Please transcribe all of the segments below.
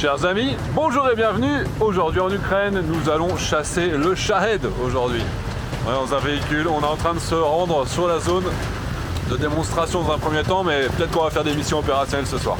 Chers amis, bonjour et bienvenue. Aujourd'hui en Ukraine, nous allons chasser le Shahed aujourd'hui. On est dans un véhicule, on est en train de se rendre sur la zone de démonstration dans un premier temps, mais peut-être qu'on va faire des missions opérationnelles ce soir.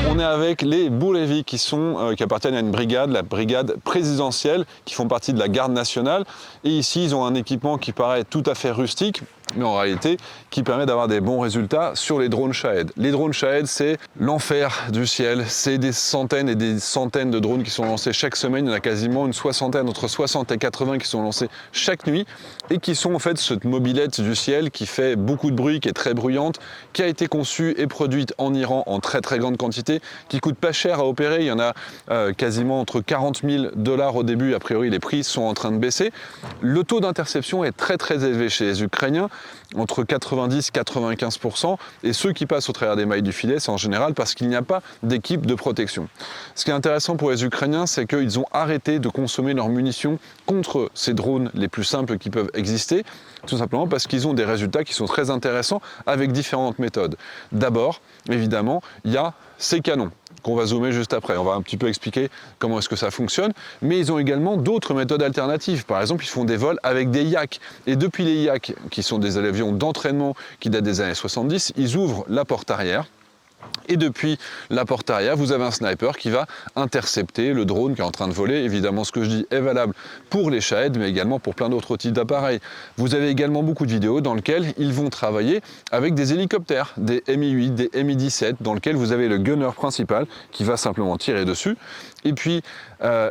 On est avec les Boulevi qui appartiennent à une brigade, la brigade présidentielle, qui font partie de la garde nationale. Et ici, ils ont un équipement qui paraît tout à fait rustique, mais en réalité, qui permet d'avoir des bons résultats sur les drones Shahed. Les drones Shahed, c'est l'enfer du ciel. C'est des centaines et des centaines de drones qui sont lancés chaque semaine. Il y en a quasiment une soixantaine, entre 60 et 80 qui sont lancés chaque nuit et qui sont en fait cette mobilette du ciel qui fait beaucoup de bruit, qui est très bruyante, qui a été conçue et produite en Iran en très très grande quantité, qui coûte pas cher à opérer. Il y en a quasiment entre 40 000 $ au début. A priori, les prix sont en train de baisser. Le taux d'interception est très très élevé chez les Ukrainiens, entre 90 et 95%, et ceux qui passent au travers des mailles du filet, c'est en général parce qu'il n'y a pas d'équipe de protection. Ce qui est intéressant pour les Ukrainiens, c'est qu'ils ont arrêté de consommer leurs munitions contre ces drones les plus simples qui peuvent exister, tout simplement parce qu'ils ont des résultats qui sont très intéressants avec différentes méthodes. D'abord, évidemment, il y a ces canons qu'on va zoomer juste après. On va un petit peu expliquer comment est-ce que ça fonctionne, mais ils ont également d'autres méthodes alternatives. Par exemple, ils font des vols avec des Yak. Et depuis les Yak, qui sont des avions d'entraînement qui datent des années 70, ils ouvrent la porte arrière. Et depuis la porte arrière, vous avez un sniper qui va intercepter le drone qui est en train de voler. Évidemment, ce que je dis est valable pour les Shahed, mais également pour plein d'autres types d'appareils. Vous avez également beaucoup de vidéos dans lesquelles ils vont travailler avec des hélicoptères, des Mi-8, des Mi-17, dans lesquels vous avez le gunner principal qui va simplement tirer dessus. Et puis,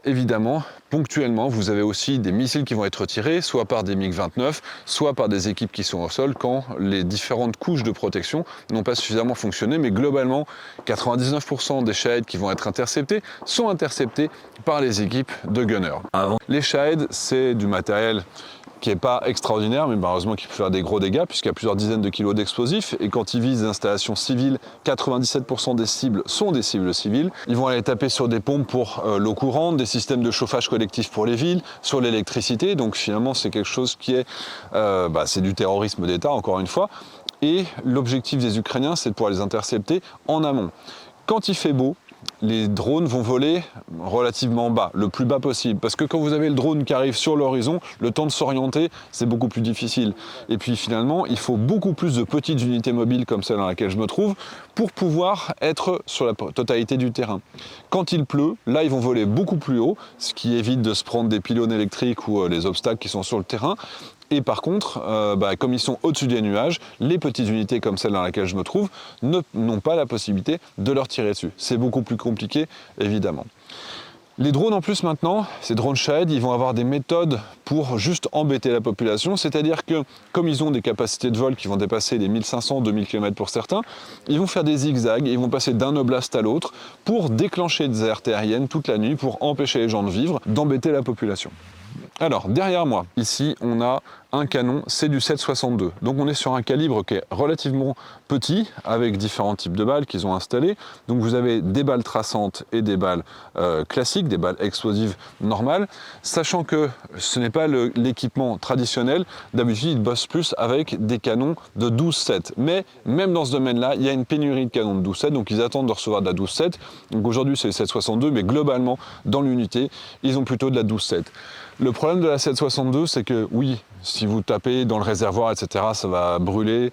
évidemment, ponctuellement, vous avez aussi des missiles qui vont être tirés, soit par des MiG-29, soit par des équipes qui sont au sol, quand les différentes couches de protection n'ont pas suffisamment fonctionné. Mais globalement, 99% des Shahed qui vont être interceptés sont interceptés par les équipes de gunners. Les Shahed, c'est du matériel qui n'est pas extraordinaire, mais malheureusement qui peut faire des gros dégâts, puisqu'il y a plusieurs dizaines de kilos d'explosifs, et quand ils visent des installations civiles, 97% des cibles sont des cibles civiles. Ils vont aller taper sur des pompes pour l'eau courante, des systèmes de chauffage collectif pour les villes, sur l'électricité, donc finalement c'est quelque chose qui est, c'est du terrorisme d'État, encore une fois, et l'objectif des Ukrainiens, c'est de pouvoir les intercepter en amont. Quand il fait beau, les drones vont voler relativement bas, le plus bas possible. Parce que quand vous avez le drone qui arrive sur l'horizon, le temps de s'orienter, c'est beaucoup plus difficile. Et puis finalement, il faut beaucoup plus de petites unités mobiles comme celle dans laquelle je me trouve pour pouvoir être sur la totalité du terrain. Quand il pleut, là, ils vont voler beaucoup plus haut, ce qui évite de se prendre des pylônes électriques ou les obstacles qui sont sur le terrain. Et par contre, comme ils sont au-dessus des nuages, les petites unités comme celle dans laquelle je me trouve n'ont pas la possibilité de leur tirer dessus. C'est beaucoup plus compliqué, évidemment. Les drones en plus maintenant, ces drones Shahed, ils vont avoir des méthodes pour juste embêter la population, c'est-à-dire que comme ils ont des capacités de vol qui vont dépasser les 1500-2000 km pour certains, ils vont faire des zigzags, ils vont passer d'un oblast à l'autre pour déclencher des alertes aériennes toute la nuit pour empêcher les gens de vivre, d'embêter la population. Alors, derrière moi, ici, on a un canon, c'est du 7,62. Donc on est sur un calibre qui est relativement petit, avec différents types de balles qu'ils ont installées. Donc vous avez des balles traçantes et des balles classiques, des balles explosives normales, sachant que ce n'est pas l'équipement traditionnel. D'habitude, ils bossent plus avec des canons de 12,7. Mais même dans ce domaine-là, il y a une pénurie de canons de 12,7, donc ils attendent de recevoir de la 12,7. Donc aujourd'hui, c'est le 7,62, mais globalement, dans l'unité, ils ont plutôt de la 12,7. Le problème de la 7,62, c'est que oui, si vous tapez dans le réservoir, etc., ça va brûler.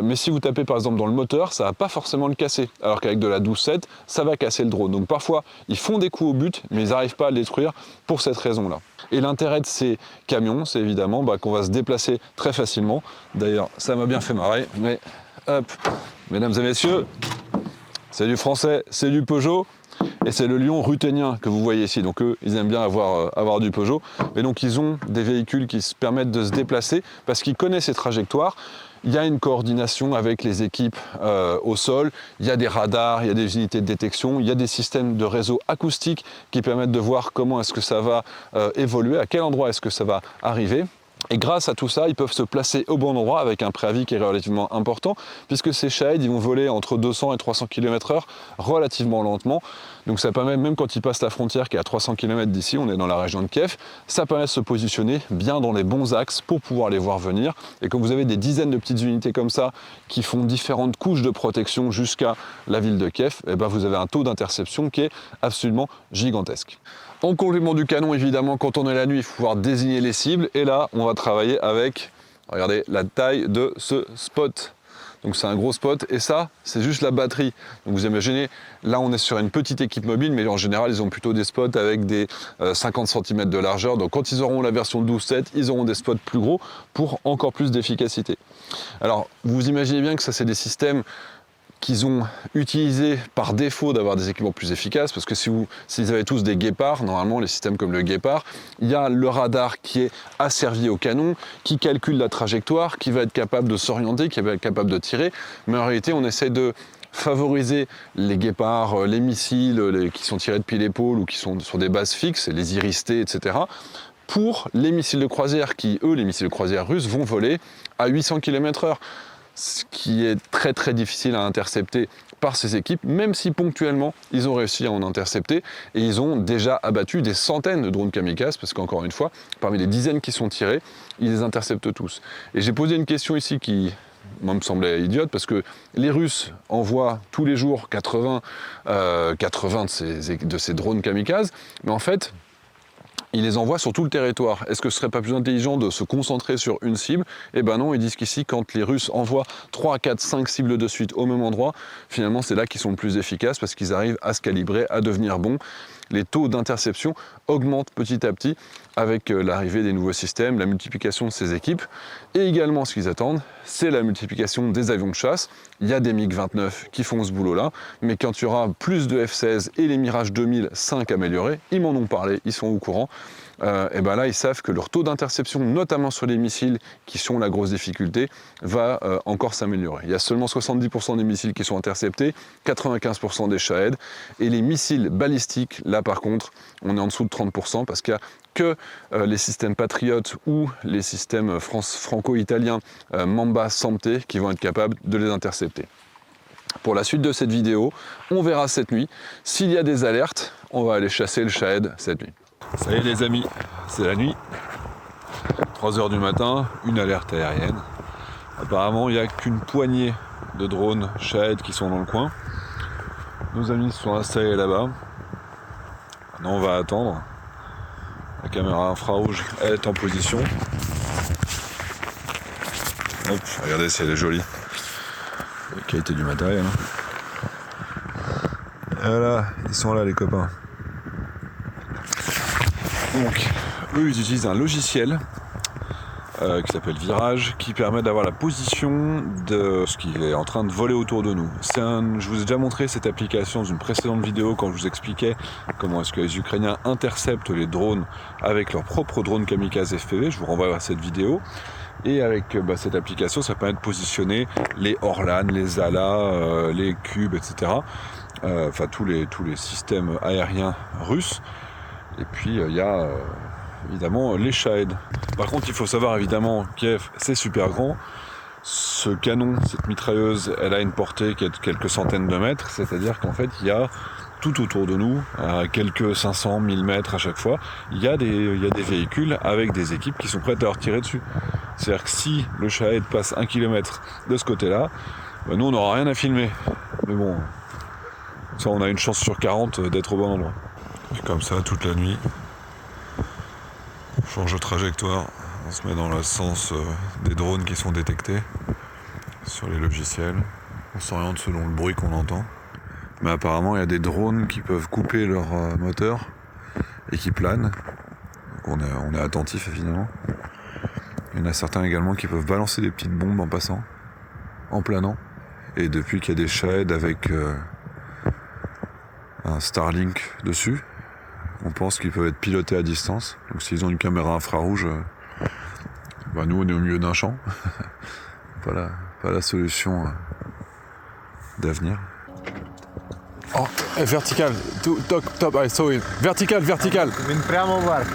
Mais si vous tapez par exemple dans le moteur, ça ne va pas forcément le casser. Alors qu'avec de la 12,7, ça va casser le drone. Donc parfois, ils font des coups au but, mais ils n'arrivent pas à le détruire pour cette raison-là. Et l'intérêt de ces camions, c'est évidemment qu'on va se déplacer très facilement. D'ailleurs, ça m'a bien fait marrer. Mais hop, mesdames et messieurs, c'est du français, c'est du Peugeot. Et c'est le Lion ruthénien que vous voyez ici. Donc eux, ils aiment bien avoir du Peugeot. Mais donc ils ont des véhicules qui se permettent de se déplacer parce qu'ils connaissent ces trajectoires. Il y a une coordination avec les équipes au sol. Il y a des radars, il y a des unités de détection, il y a des systèmes de réseau acoustique qui permettent de voir comment est-ce que ça va évoluer, à quel endroit est-ce que ça va arriver. Et grâce à tout ça, ils peuvent se placer au bon endroit avec un préavis qui est relativement important, puisque ces Shahed, ils vont voler entre 200 et 300 km/h relativement lentement. Donc ça permet, même quand ils passent la frontière qui est à 300 km d'ici, on est dans la région de Kiev, ça permet de se positionner bien dans les bons axes pour pouvoir les voir venir. Et quand vous avez des dizaines de petites unités comme ça, qui font différentes couches de protection jusqu'à la ville de Kiev, et ben vous avez un taux d'interception qui est absolument gigantesque. En complément du canon, évidemment, quand on est la nuit, il faut pouvoir désigner les cibles. Et là, on va travailler avec, regardez, la taille de ce spot. Donc c'est un gros spot. Et ça, c'est juste la batterie. Donc vous imaginez, là, on est sur une petite équipe mobile, mais en général, ils ont plutôt des spots avec des 50 cm de largeur. Donc quand ils auront la version 12.7, ils auront des spots plus gros pour encore plus d'efficacité. Alors, vous imaginez bien que ça, c'est des systèmes qu'ils ont utilisé par défaut d'avoir des équipements plus efficaces, parce que s'ils avaient tous des guépards, normalement les systèmes comme le guépard, il y a le radar qui est asservi au canon, qui calcule la trajectoire, qui va être capable de s'orienter, qui va être capable de tirer, mais en réalité on essaie de favoriser les guépards, les missiles qui sont tirés depuis l'épaule ou qui sont sur des bases fixes, les iristés, etc., pour les missiles de croisière qui, eux, les missiles de croisière russes, vont voler à 800 km/h. Ce qui est très très difficile à intercepter par ces équipes, même si ponctuellement ils ont réussi à en intercepter, et ils ont déjà abattu des centaines de drones kamikazes, parce qu'encore une fois, parmi les dizaines qui sont tirés, ils les interceptent tous. Et j'ai posé une question ici qui, moi, me semblait idiote, parce que les Russes envoient tous les jours 80 de ces drones kamikazes, mais en fait, ils les envoient sur tout le territoire. Est-ce que ce serait pas plus intelligent de se concentrer sur une cible? Eh ben non, ils disent qu'ici, quand les Russes envoient 3, 4, 5 cibles de suite au même endroit, finalement c'est là qu'ils sont le plus efficaces parce qu'ils arrivent à se calibrer, à devenir bons. Les taux d'interception augmentent petit à petit avec l'arrivée des nouveaux systèmes, la multiplication de ces équipes. Et également, ce qu'ils attendent, c'est la multiplication des avions de chasse. Il y a des MiG-29 qui font ce boulot-là, mais quand il y aura plus de F-16 et les Mirage 2005 améliorés, ils m'en ont parlé, ils sont au courant, et ben là, ils savent que leur taux d'interception, notamment sur les missiles, qui sont la grosse difficulté, va encore s'améliorer. Il y a seulement 70% des missiles qui sont interceptés, 95% des Shahed, et les missiles balistiques, là par contre, on est en dessous de 30%, parce qu'il n'y a que les systèmes Patriot ou les systèmes franco-italiens Mamba Samte qui vont être capables de les intercepter. Pour la suite de cette vidéo, on verra cette nuit. S'il y a des alertes, on va aller chasser le Shahed cette nuit. Ça y est les amis, c'est la nuit. 3h du matin, une alerte aérienne. Apparemment, il n'y a qu'une poignée de drones Shahed qui sont dans le coin. Nos amis se sont installés là-bas. Maintenant, on va attendre. La caméra infrarouge est en position. Hop, regardez si elle est jolie. La qualité du matériel. Et voilà, ils sont là les copains. Donc, eux ils utilisent un logiciel qui s'appelle Virage, qui permet d'avoir la position de ce qui est en train de voler autour de nous. Je vous ai déjà montré cette application dans une précédente vidéo quand je vous expliquais comment est-ce que les Ukrainiens interceptent les drones avec leurs propres drones kamikaze FPV. Je vous renvoie à cette vidéo. Et avec cette application, ça permet de positionner les Orlan, les Zala, les Cubes, etc. Enfin tous les systèmes aériens russes. Et puis il y a évidemment les Shahed. Par contre, il faut savoir évidemment, Kiev, c'est super grand. Ce canon, cette mitrailleuse, elle a une portée qui est de quelques centaines de mètres, c'est-à-dire qu'en fait, il y a tout autour de nous, à quelques 500, 1000 mètres à chaque fois, il y a des véhicules avec des équipes qui sont prêtes à leur tirer dessus. C'est-à-dire que si le Shahed passe 1 km de ce côté-là, nous on n'aura rien à filmer. Mais bon, ça on a une chance sur 40 d'être au bon endroit. Et comme ça, toute la nuit, on change de trajectoire, on se met dans le sens des drones qui sont détectés sur les logiciels, on s'oriente selon le bruit qu'on entend. Mais apparemment il y a des drones qui peuvent couper leur moteur et qui planent, donc on est attentif évidemment. Il y en a certains également qui peuvent balancer des petites bombes en passant, en planant. Et depuis qu'il y a des Shahed avec un Starlink dessus, on pense qu'ils peuvent être pilotés à distance. Donc s'ils ont une caméra infrarouge, nous on est au milieu d'un champ. pas la solution d'avenir. Oh, vertical, top, I saw it. Vertical. Prямо вверх.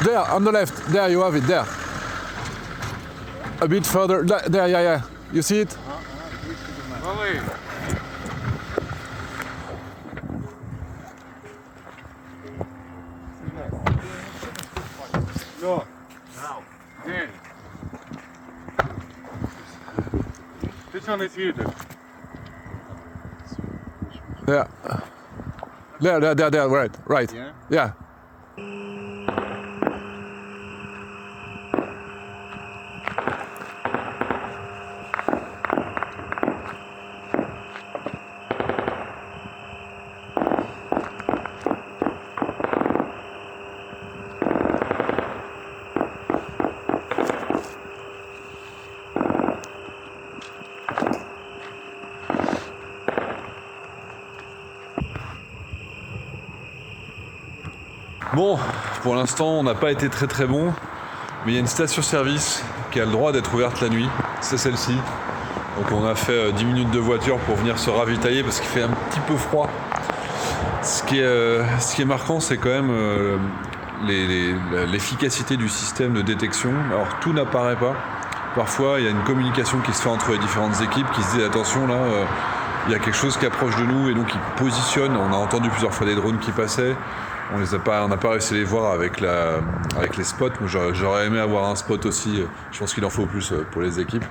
There, on the left, there you have it, there. A bit further. There, yeah. You see it? No. There. This one is here. Yeah. There. Right. Yeah. Yeah. Bon, pour l'instant, on n'a pas été très bon, mais il y a une station-service qui a le droit d'être ouverte la nuit, c'est celle-ci. Donc on a fait 10 minutes de voiture pour venir se ravitailler parce qu'il fait un petit peu froid. Ce qui est marquant, c'est quand même l'efficacité du système de détection. Alors tout n'apparaît pas. Parfois, il y a une communication qui se fait entre les différentes équipes qui se disent attention là, il y a quelque chose qui approche de nous et donc ils positionnent. On a entendu plusieurs fois des drones qui passaient. On n'a pas réussi à les voir avec les spots. Moi, j'aurais aimé avoir un spot aussi. Je pense qu'il en faut plus pour les équipes.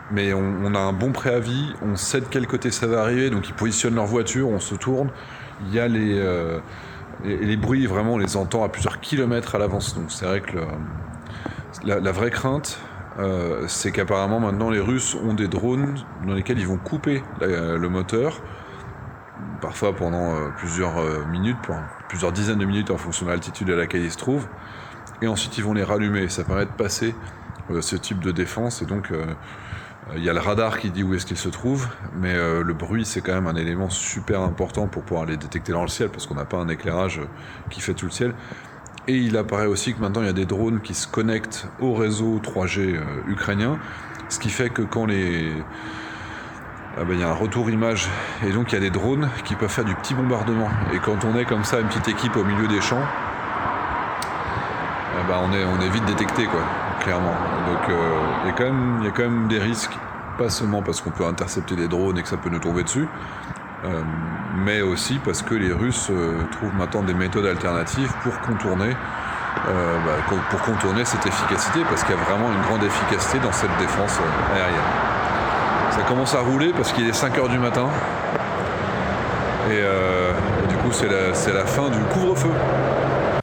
Mais on a un bon préavis. On sait de quel côté ça va arriver. Donc ils positionnent leur voiture. On se tourne. Il y a les bruits, vraiment, on les entend à plusieurs kilomètres à l'avance. Donc c'est vrai que la vraie crainte, c'est qu'apparemment maintenant les Russes ont des drones dans lesquels ils vont couper le moteur. Parfois pendant plusieurs minutes, plusieurs dizaines de minutes en fonction de l'altitude à laquelle ils se trouvent. Et ensuite ils vont les rallumer. Ça permet de passer ce type de défense. Et donc il y a le radar qui dit où est-ce qu'ils se trouvent. Mais le bruit c'est quand même un élément super important pour pouvoir les détecter dans le ciel. Parce qu'on n'a pas un éclairage qui fait tout le ciel. Et il apparaît aussi que maintenant il y a des drones qui se connectent au réseau 3G ukrainien. Ce qui fait que quand il y a un retour image et donc il y a des drones qui peuvent faire du petit bombardement. Et quand on est comme ça, une petite équipe au milieu des champs, on est vite détecté quoi, clairement. Donc il y a quand même des risques, pas seulement parce qu'on peut intercepter des drones et que ça peut nous tomber dessus, mais aussi parce que les Russes trouvent maintenant des méthodes alternatives pour contourner cette efficacité, parce qu'il y a vraiment une grande efficacité dans cette défense aérienne. Ça commence à rouler parce qu'il est 5h du matin et du coup c'est la fin du couvre-feu.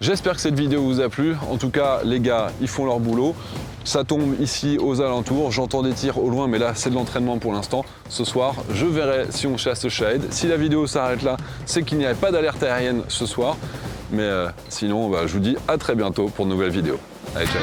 J'espère que cette vidéo vous a plu. En tout cas les gars ils font leur boulot. Ça tombe ici aux alentours, j'entends des tirs au loin mais là c'est de l'entraînement pour l'instant. Ce soir je verrai si on chasse Shahed. Si la vidéo s'arrête là, c'est qu'il n'y avait pas d'alerte aérienne ce soir. Mais sinon je vous dis à très bientôt pour une nouvelle vidéo. Allez ciao.